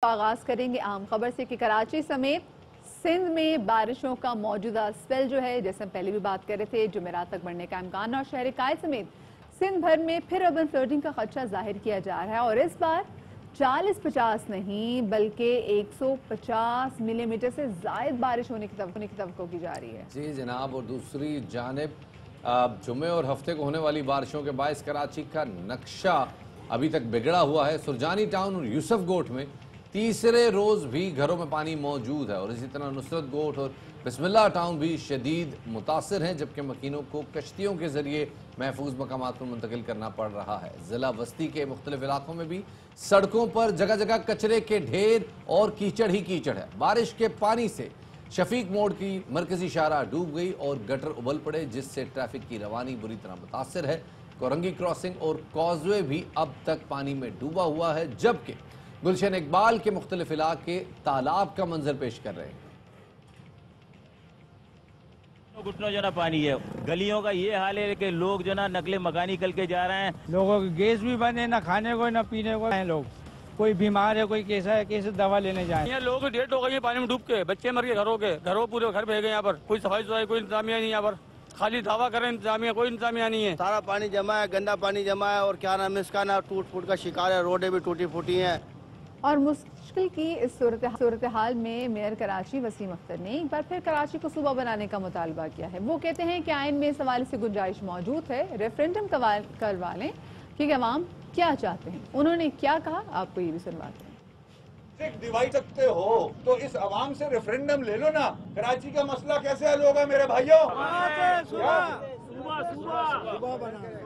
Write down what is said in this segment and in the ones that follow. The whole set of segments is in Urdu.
آغاز کریں گے اہم خبر سے کہ کراچی سمیت سندھ میں بارشوں کا موجودہ اسپیل جو ہے، جیسے ہم پہلے بھی بات کر رہے تھے، جمعرات تک بڑھنے کا امکان، اور شہر قائد سمیت سندھ بھر میں پھر اربن فلڈنگ کا خدشہ ظاہر کیا جا رہا ہے، اور اس بار 40-50 نہیں بلکہ 150 ملی میٹر سے زائد بارش ہونے کی توقع کی جا رہی ہے۔ جی جناب، اور دوسری جانب جمعے اور ہفتے کو ہونے والی بارشوں کے باعث کراچی کا نقشہ ابھی تک بگڑا ہوا ہے۔ سرجانی ٹاؤن اور یوسف گوٹ میں تیسرے روز بھی گھروں میں پانی موجود ہے، اور اسی طرح نصرت گوٹ اور بسم اللہ ٹاؤن بھی شدید متاثر ہیں، جبکہ مکینوں کو کشتیوں کے ذریعے محفوظ مقامات پر منتقل کرنا پڑ رہا ہے۔ ضلع وسطی کے مختلف علاقوں میں بھی سڑکوں پر جگہ جگہ کچرے کے ڈھیر اور کیچڑ ہی کیچڑ ہے۔ بارش کے پانی سے شفیق موڑ کی مرکزی شاہراہ ڈوب گئی اور گٹر ابل پڑے، جس سے ٹریفک کی روانی بری طرح متاثر ہے۔ کورنگی کراسنگ اور کازوے بھی اب تک پانی میں ڈوبا ہوا ہے، جبکہ گلشن اقبال کے مختلف علاقے تالاب کا منظر پیش کر رہے ہیں۔ گھٹنوں جو نا پانی ہے، گلیوں کا یہ حال ہے کہ لوگ جو نا نقل مکانی کل کے جا رہے ہیں۔ لوگوں کی گیس بھی بند ہے، نہ کھانے کو نہ پینے کو ہیں لوگ۔ کوئی بیمار ہے، کوئی کیسا ہے، کیسے دوا لینے جائیں۔ یہاں لوگوں کی ڈیتھ ہو گئی ہے پانی میں ڈوب کے، بچے مر گئے گھروں پورے گھر بھیگ گئے۔ یہاں پر کوئی صفائی ستھرائی کوئی انتظامیہ نہیں، یہاں پر خالی دعویٰ کریں انتظامیہ، کوئی انتظامیہ نہیں ہے۔ سارا پانی جمع ہے، گندا پانی جمع ہے، اور کیا نام ہے اس کا نا ٹوٹ پھوٹ کا شکار ہے، روڈیں بھی ٹوٹی پھوٹی ہیں۔ اور مشکل کی اس صورتحال میں میئر کراچی وسیم اختر نے ایک بار پھر کراچی کو صوبہ بنانے کا مطالبہ کیا ہے۔ وہ کہتے ہیں کہ آئین میں اس حوالے سے گنجائش موجود ہے، ریفرینڈم کروا لیں کہ عوام کیا چاہتے ہیں۔ انہوں نے کیا کہا، آپ کو یہ بھی سنواتے ہیں۔ ڈیوائڈ سکتے ہو تو اس عوام سے ریفرینڈم لے لو نا۔ کراچی کا مسئلہ کیسے حل ہوگا میرے بھائیوں؟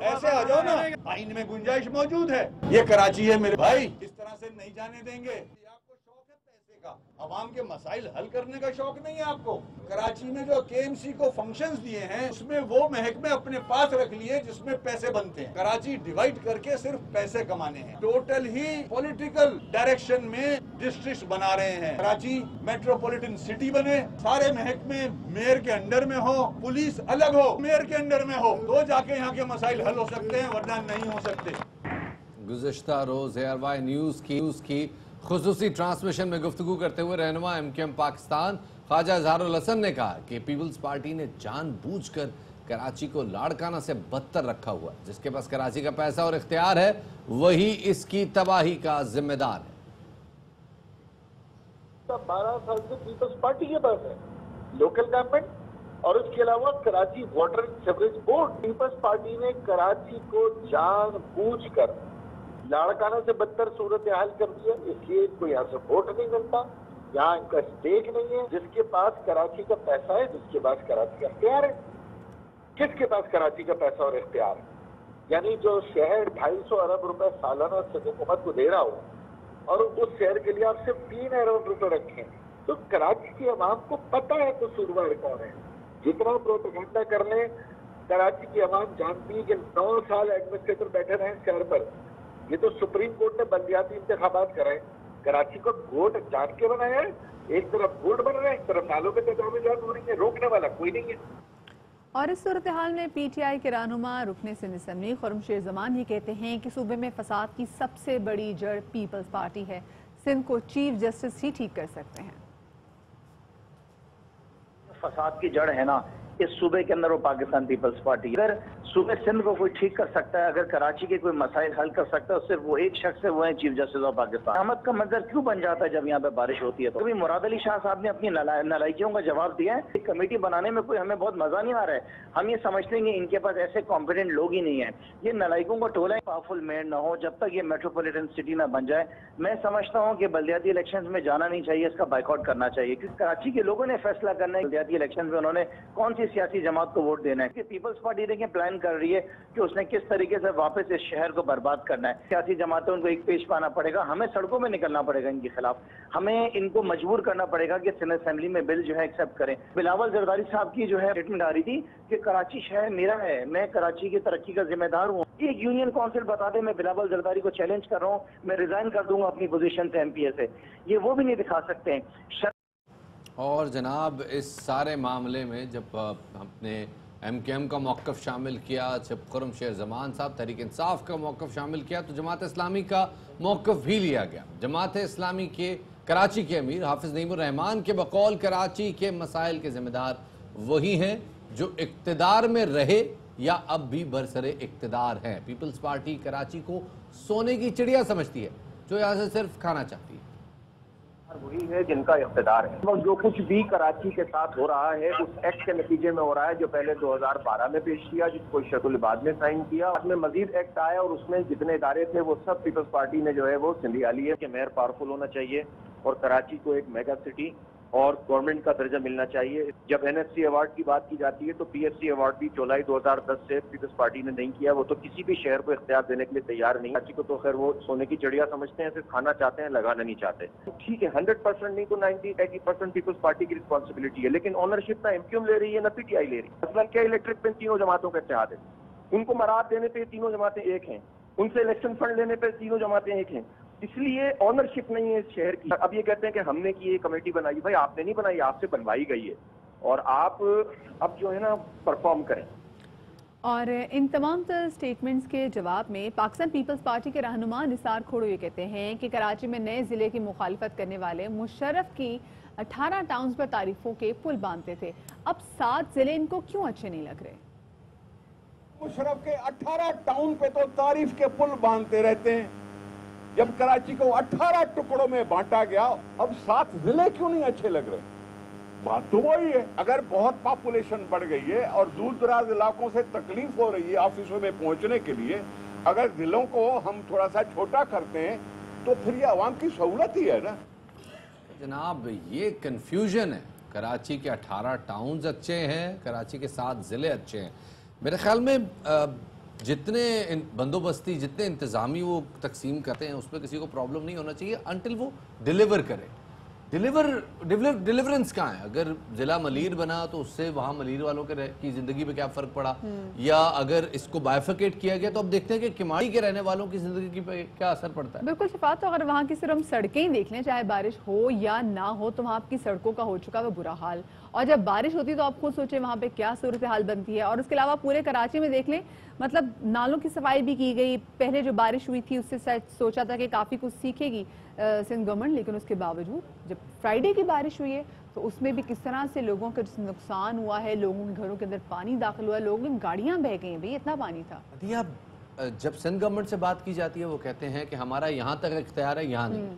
ایسے آ جاؤ نا، آئین میں گنجائش موجود ہے۔ یہ کراچی ہے میرے بھائی، اس طرح سے نہیں جانے دیں گے۔ آپ کو شوق ہے پیسے کا، عوام کے مسائل حل کرنے کا شوق نہیں ہے آپ کو۔ کراچی میں جو KMC کو فنکشنز دیے ہیں، اس میں وہ محکمے اپنے پاس رکھ لیے جس میں پیسے بنتے ہیں۔ کراچی ڈیوائڈ کر کے صرف پیسے کمانے ہیں، ٹوٹل ہی پولیٹیکل ڈائریکشن میں ڈسٹرکٹس بنا رہے ہیں۔ کراچی میٹروپولیٹن سٹی بنے، سارے محکمے میئر کے انڈر میں ہو، پولیس الگ ہو، میئر کے انڈر میں ہو، تو جا کے یہاں کے مسائل حل ہو سکتے ہیں، ورنہ نہیں ہو سکتے۔ گزشتہ روز ARY نیوز کی خصوصی ٹرانسمیشن میں گفتگو کرتے ہوئے رہنما MKM پاکستان خواجہ اظہار الحسن نے کہا کہ پیپلز پارٹی نے جان بوجھ کر کراچی کو لاڑکانہ سے بدتر رکھا ہوا ہے۔ جس کے پاس کراچی کا پیسہ اور اختیار ہے، وہی اس کی تباہی کا ذمہ دار ہے۔ 12 سال سے پیپلز پارٹی کے پاس ہے، لوکل گورنمنٹ اور اس کے علاوہ Karachi water sewerage board. Peoples party نے کراچی کو جان بوجھ کر لاڑکانہ سے بدتر صورتحال کر دیا، اس لیے ان کو یہاں سے ووٹ نہیں ملتا، یہاں ان کا اسٹیک نہیں ہے۔ جس کے پاس کراچی کا پیسہ ہے، جس کے پاس کراچی کا اختیار ہے۔ کس کے پاس کراچی کا پیسہ اور اختیار ہے؟ یعنی جو شہر 250 ارب روپے سالانہ صدر حکومت کو دے رہا ہو، اور اس شہر کے لیے آپ صرف 3 ارب روپے رکھیں، تو کراچی کی عوام کو پتہ ہے قصوروار کون ہے۔ جتنا پروپیگنڈا کر لیں، کراچی کی عوام جانتی ہے کہ 9 سال ایڈمنسٹریٹر بیٹھے رہے شہر پر۔ یہ تو سپریم کورٹ نے بلدیاتی انتخابات کرائے، کراچی کو گوٹ جان کے بنایا ہے۔ ایک طرف گوٹ بن رہے ہیں، ایک طرف نالوں پہ تجاوزات ہو رہی ہیں، روکنے والا کوئی نہیں ہے۔ اور اس صورتحال میں PTI کے رہنما رکن سندھ اسمبلی خرمشیر زمان یہ کہتے ہیں کہ صوبے میں فساد کی سب سے بڑی جڑ پیپلز پارٹی ہے، سندھ کو چیف جسٹس ہی ٹھیک کر سکتے ہیں۔ فساد کی جڑ ہے نا اس صوبے کے اندر، وہ پاکستان پیپلز پارٹی۔ اگر صوبے سندھ کو کوئی ٹھیک کر سکتا ہے، اگر کراچی کے کوئی مسائل حل کر سکتا ہے، صرف وہ ایک شخص ہے، وہ ہے چیف جسٹس آف پاکستان۔ قیامت کا منظر کیوں بن جاتا ہے جب یہاں پہ بارش ہوتی ہے؟ تو کبھی مراد علی شاہ صاحب نے اپنی نالائکیوں کا جواب دیا ہے۔ ایک کمیٹی بنانے میں کوئی ہمیں بہت مزہ نہیں آ رہا ہے، ہم یہ سمجھتے ہیں کہ ان کے پاس ایسے کمپیٹنٹ لوگ ہی نہیں ہیں۔ یہ نالائکوں کو ٹولہ پاورفل میئر نہ ہو جب تک یہ میٹروپولیٹن سٹی نہ بن جائے، میں سمجھتا ہوں کہ بلدیاتی الیکشنز میں جانا نہیں چاہیے، اس کا بائیکاٹ کرنا چاہیے، کیونکہ کراچی کے لوگوں نے فیصلہ کرنا ہے بلدیاتی الیکشنز میں انہوں نے کون سی سیاسی جماعت کو ووٹ دینا ہے۔ کہ پیپلز پارٹی دیکھیں پلان کر رہی ہے کہ اس نے کس طریقے سے واپس اس شہر کو برباد کرنا ہے۔ سیاسی جماعتیں ان کو ایک پیش پانا پڑے گا، ہمیں سڑکوں میں نکلنا پڑے گا ان کے خلاف، ہمیں ان کو مجبور کرنا پڑے گا کہ سینٹ اسمبلی میں بل جو ہے ایکسیپٹ کریں۔ بلاول زرداری صاحب کی جو ہے اسٹیٹمنٹ آ رہی تھی کہ کراچی شہر میرا ہے، میں کراچی کی ترقی کا ذمہ دار ہوں۔ ایک یونین کونسل بتا دے میں بلاول زرداری کو چیلنج کر رہا ہوں، میں ریزائن کر دوں گا اپنی پوزیشن سے MPA سے، یہ وہ بھی نہیں دکھا سکتے ہیں۔ اور جناب اس سارے معاملے میں جب ہم نے MKM کا موقف شامل کیا، جب خرم شیر زمان صاحب تحریک انصاف کا موقف شامل کیا تو جماعت اسلامی کا موقف بھی لیا گیا۔ جماعت اسلامی کے کراچی کے امیر حافظ نعیم الرحمان کے بقول کراچی کے مسائل کے ذمہ دار وہی ہیں جو اقتدار میں رہے یا اب بھی برسر اقتدار ہیں۔ پیپلز پارٹی کراچی کو سونے کی چڑیا سمجھتی ہے جو یہاں سے صرف کھانا چاہتی ہے۔ وہی ہے جن کا اقتدار ہے، اور جو کچھ بھی کراچی کے ساتھ ہو رہا ہے اس ایکٹ کے نتیجے میں ہو رہا ہے جو پہلے 2012 میں پیش کیا، جس کو شیخ العباد نے سائن کیا۔ بعد میں مزید ایکٹ آیا اور اس میں جتنے ادارے تھے وہ سب پیپلز پارٹی نے جو ہے وہ سندھیا لی ہے کہ میئر پاورفل ہونا چاہیے اور کراچی کو ایک میگا سٹی اور گورنمنٹ کا درجہ ملنا چاہیے۔ جب NFC ایوارڈ کی بات کی جاتی ہے تو PFC ایوارڈ بھی جولائی 2010 سے پیپلز پارٹی نے نہیں کیا، وہ تو کسی بھی شہر کو اختیار دینے کے لیے تیار نہیں۔ کراچی کو تو خیر وہ سونے کی چڑیا سمجھتے ہیں، صرف کھانا چاہتے ہیں، لگانا نہیں چاہتے۔ ٹھیک ہے 100% نہیں تو 90-80% پیپلز پارٹی کی رسپانسبلٹی ہے، لیکن اونرشپ نہ MQM لے رہی ہے نہ PTI لے رہی ہے۔ مثلاً کیا الیکٹرک پہ تینوں جماعتوں کا اتحاد ہے، ان کو مراد دینے پہ تینوں جماعتیں ایک ہیں، ان سے الیکشن فنڈ لینے پہ تینوں جماعتیں ایک ہیں، اس لیے آنرشپ نہیں ہے اس شہر کی۔ اب یہ کہتے ہیں کہ ہم نے کی یہ کمیٹی بنائی، بھائی آپ نے نہیں بنائی، آپ سے بنوائی گئی ہے اور آپ اب جو ہے نا پرفارم کریں۔ اور ان تمام تر سٹیٹمنٹس کے جواب میں پاکستان پیپلز پارٹی کے رہنما نثار کھوڑو یہ کہتے ہیں کہ کراچی میں نئے ضلع کی مخالفت کرنے والے مشرف کی 18 ٹاؤنز پر تعریفوں کے پل باندھتے تھے، اب 7 ضلع ان کو کیوں اچھے نہیں لگ رہے؟ مشرف کے 18 ٹاؤن پہ تو تعریف کے پل باندھتے رہتے ہیں، جب کراچی کو 18 ٹکڑوں میں بانٹا گیا اب 7 ضلع کیوں نہیں اچھے لگ رہے؟ بات تو وہی ہے، اگر بہت پاپولیشن بڑھ گئی ہے اور دور دراز علاقوں سے تکلیف ہو رہی ہے آفسوں میں پہنچنے کے لیے، اگر ضلعوں کو ہم تھوڑا سا چھوٹا کرتے ہیں تو پھر یہ عوام کی سہولت ہی ہے نا۔ جناب یہ کنفیوژن ہے، کراچی کے 18 ٹاؤنز اچھے ہیں، کراچی کے 7 ضلع اچھے ہیں۔ میرے خیال میں جتنے بندوبستی جتنے انتظامی وہ تقسیم کرتے ہیں اس پہ کسی کو پرابلم نہیں ہونا چاہیے انٹل وہ ڈیلیور کرے۔ ڈیلیورنس کہاں ہے؟ اگر ضلع ملیر بنا تو اس سے وہاں ملیر والوں کی زندگی پہ کیا فرق پڑا، یا اگر اس کو بائفیکیٹ کیا گیا تو اب دیکھتے ہیں کہ کماڑی کے رہنے والوں کی زندگی پہ کیا اثر پڑتا ہے۔ بالکل شفاعت، تو اگر وہاں کی صرف ہم سڑکیں ہی دیکھ لیں، چاہے بارش ہو یا نہ ہو، تو وہاں کی سڑکوں کا ہو چکا ہے برا حال، اور جب بارش ہوتی تو آپ خود سوچیں وہاں پہ کیا صورتحال بنتی ہے۔ اور اس کے علاوہ پورے کراچی میں دیکھ لیں، مطلب نالوں کی صفائی بھی کی گئی، پہلے جو بارش ہوئی تھی اس سے سوچا تھا کہ کافی کچھ سیکھے گی سندھ گورنمنٹ، لیکن اس کے باوجود جب فرائیڈے کی بارش ہوئی ہے تو اس میں بھی کس طرح سے لوگوں کا نقصان ہوا ہے، لوگوں کے گھروں کے اندر پانی داخل ہوا ہے، لوگوں کی گاڑیاں بہہ گئی ہیں، بھئی اتنا پانی تھا۔ جب سندھ گورنمنٹ سے بات کی جاتی ہے وہ کہتے ہیں کہ ہمارا یہاں تک اختیار ہے، یہاں نہیں۔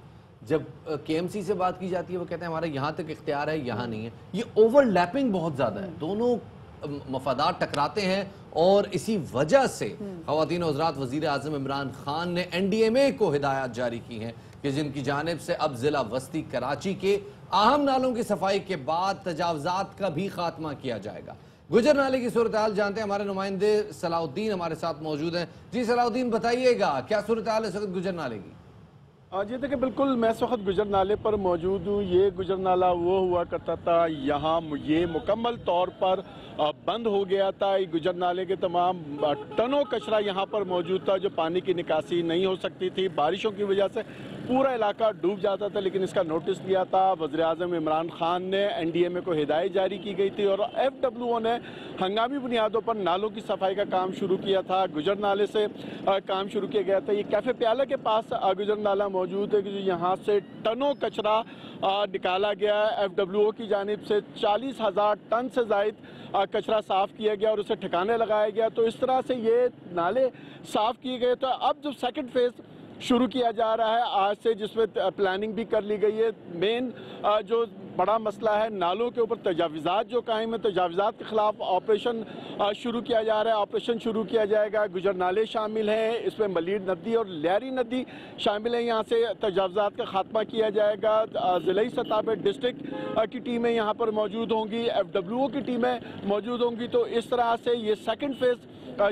جب KMC سے بات کی جاتی ہے وہ کہتے ہیں ہمارا یہاں تک اختیار ہے، یہاں نہیں ہے۔ یہ اوور لیپنگ بہت زیادہ ہے، دونوں مفادات ٹکراتے ہیں، اور اسی وجہ سے خواتین و حضرات وزیر اعظم عمران خان نے NDMA کو ہدایات جاری کی ہیں کہ جن کی جانب سے اب ضلع وسطی کراچی کے اہم نالوں کی صفائی کے بعد تجاوزات کا بھی خاتمہ کیا جائے گا۔ گجر نالے کی صورتحال جانتے ہیں، ہمارے نمائندے صلاح الدین ہمارے ساتھ موجود ہیں۔ جی صلاح الدین بتائیے گا کیا صورتحال ہے اس وقت گجر نالے کی؟ جی دیکھیں بالکل میں اس وقت گجر نالے پر موجود ہوں۔ یہ گجر نالہ وہ ہوا کرتا تھا، یہاں یہ مکمل طور پر بند ہو گیا تھا۔ گجر نالے کے تمام ٹنوں کچرا یہاں پر موجود تھا جو پانی کی نکاسی نہیں ہو سکتی تھی، بارشوں کی وجہ سے پورا علاقہ ڈوب جاتا تھا، لیکن اس کا نوٹس لیا تھا وزیر اعظم عمران خان نے، NDMA کو ہدایت جاری کی گئی تھی اور FWO نے ہنگامی بنیادوں پر نالوں کی صفائی کا کام شروع کیا تھا۔ گجر نالے سے کام شروع کیا گیا تھا۔ یہ کیفے پیالہ کے پاس گجر نالہ موجود ہے کہ یہاں سے ٹنوں کچرا نکالا گیا ہے۔ FWO کی جانب سے 40,000 ٹن سے زائد کچرا صاف کیا گیا اور اسے ٹھکانے لگایا گیا، تو اس طرح سے یہ نالے صاف کیے گئے۔ تو اب جو سیکنڈ فیز شروع کیا جا رہا ہے آج سے، جس میں پلاننگ بھی کر لی گئی ہے، مین جو بڑا مسئلہ ہے نالوں کے اوپر تجاوزات جو قائم ہے، تجاوزات کے خلاف آپریشن شروع کیا جا رہا ہے، آپریشن شروع کیا جائے گا۔ گجر نالے شامل ہیں، اس میں ملیر ندی اور لیاری ندی شامل ہیں، یہاں سے تجاوزات کا خاتمہ کیا جائے گا۔ ضلعی سطح پہ ڈسٹرکٹ کی ٹیمیں یہاں پر موجود ہوں گی، FWO کی ٹیمیں موجود ہوں گی، تو اس طرح سے یہ سیکنڈ فیز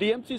DMC